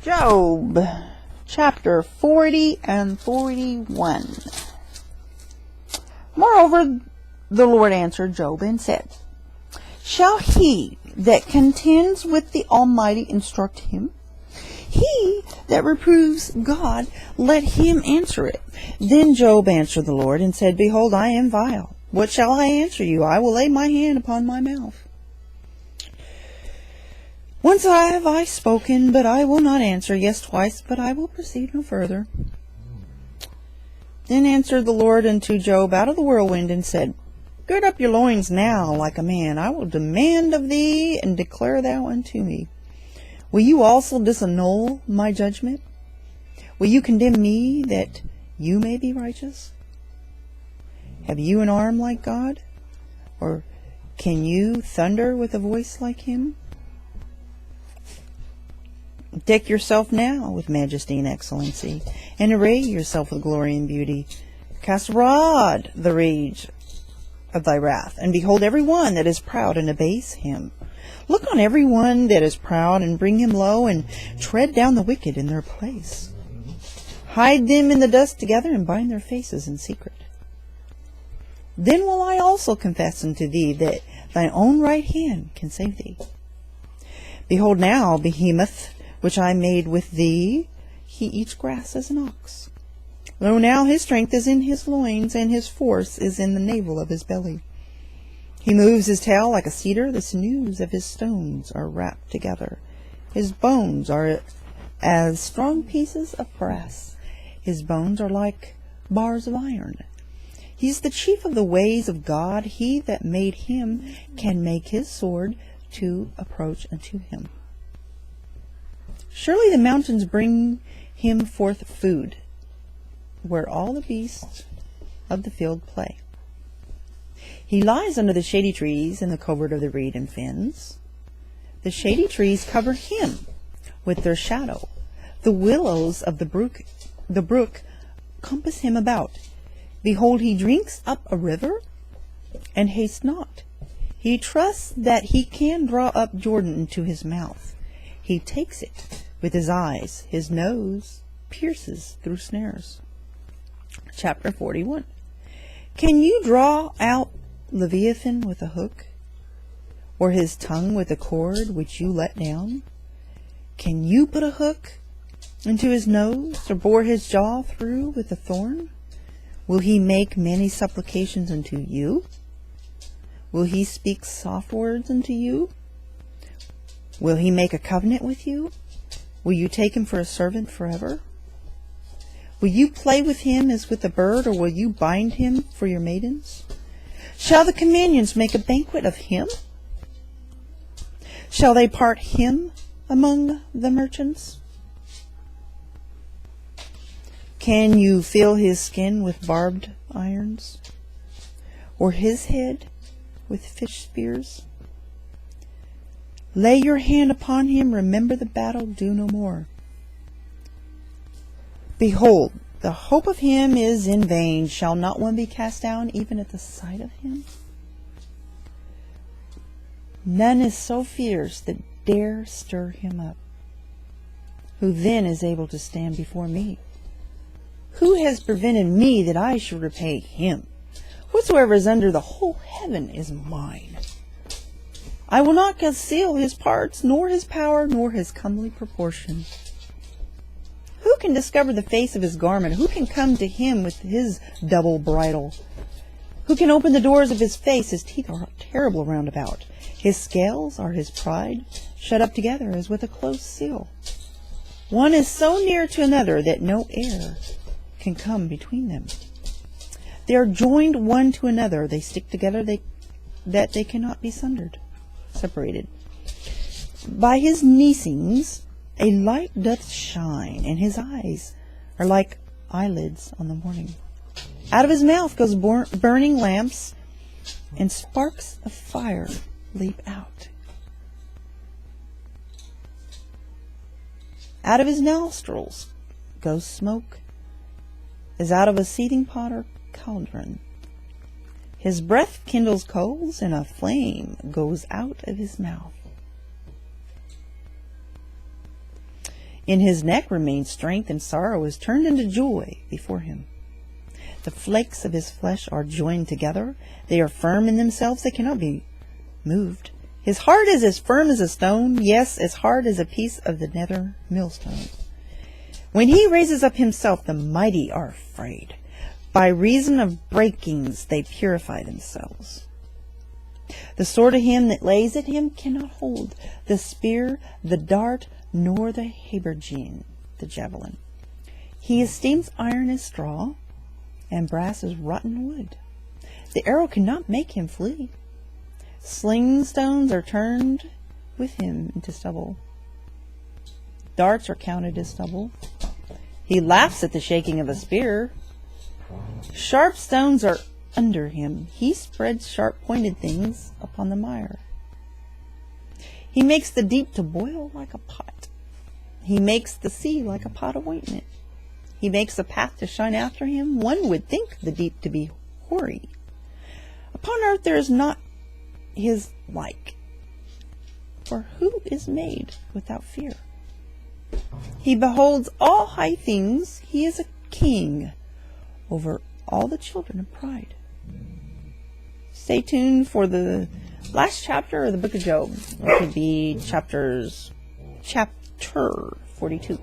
Job, chapter 40 and 41. Moreover, the Lord answered Job and said, Shall he that contends with the Almighty instruct him? He that reproves God, let him answer it. Then Job answered the Lord and said, Behold, I am vile. What shall I answer you? I will lay my hand upon my mouth. Once have I spoken, but I will not answer. Yes, twice, but I will proceed no further. Then answered the Lord unto Job out of the whirlwind, and said, Gird up your loins now like a man. I will demand of thee, and declare thou unto me. Will you also disannul my judgment? Will you condemn me, that you may be righteous? Have you an arm like God? Or can you thunder with a voice like him? Deck yourself now with majesty and excellency, and array yourself with glory and beauty. Cast abroad the rage of thy wrath, and behold every one that is proud, and abase him. Look on every one that is proud, and bring him low, and tread down the wicked in their place. Hide them in the dust together, and bind their faces in secret. Then will I also confess unto thee that thine own right hand can save thee. Behold now, Behemoth, which I made with thee, he eats grass as an ox. Lo, now his strength is in his loins, and his force is in the navel of his belly. He moves his tail like a cedar, the sinews of his stones are wrapped together. His bones are as strong pieces of brass. His bones are like bars of iron. He is the chief of the ways of God. He that made him can make his sword to approach unto him. Surely the mountains bring him forth food, where all the beasts of the field play. He lies under the shady trees in the covert of the reed and fens. The shady trees cover him with their shadow. The willows of the brook compass him about. Behold, he drinks up a river, and hastes not. He trusts that he can draw up Jordan into his mouth. He takes it with his eyes. His nose pierces through snares. Chapter 41. Can you draw out Leviathan with a hook, or his tongue with a cord which you let down? Can you put a hook into his nose, or bore his jaw through with a thorn? Will he make many supplications unto you? Will he speak soft words unto you? Will he make a covenant with you? Will you take him for a servant forever? Will you play with him as with a bird, or will you bind him for your maidens? Shall the companions make a banquet of him? Shall they part him among the merchants? Can you fill his skin with barbed irons, or his head with fish spears? Lay your hand upon him, remember the battle, do no more. Behold, the hope of him is in vain. Shall not one be cast down even at the sight of him? None is so fierce that dare stir him up. Who then is able to stand before me? Who has prevented me that I should repay him? Whatsoever is under the whole heaven is mine. I will not conceal his parts, nor his power, nor his comely proportion. Who can discover the face of his garment? Who can come to him with his double bridle? Who can open the doors of his face? His teeth are terrible round about. His scales are his pride, shut up together as with a close seal. One is so near to another that no air can come between them. They are joined one to another. They stick together that they cannot be separated. By his neesings a light doth shine, and his eyes are like eyelids on the morning. Out of his mouth goes burning lamps, and sparks of fire leap out. Out of his nostrils goes smoke, as out of a seething pot or cauldron. His breath kindles coals, and a flame goes out of his mouth. In his neck remains strength, and sorrow is turned into joy before him. The flakes of his flesh are joined together. They are firm in themselves. They cannot be moved. His heart is as firm as a stone, yes, as hard as a piece of the nether millstone. When he raises up himself, the mighty are afraid. By reason of breakings they purify themselves. The sword of him that lays at him cannot hold, the spear, the dart, nor the habergeon, the javelin. He esteems iron as straw, and brass as rotten wood. The arrow cannot make him flee. Sling stones are turned with him into stubble. Darts are counted as stubble. He laughs at the shaking of a spear. Sharp stones are under him. He spreads sharp-pointed things upon the mire. He makes the deep to boil like a pot. He makes the sea like a pot of ointment. He makes a path to shine after him. One would think the deep to be hoary. Upon earth there is not his like. For who is made without fear? He beholds all high things. He is a king over all the children of pride. Stay tuned for the last chapter of the book of Job. It could be chapter 42.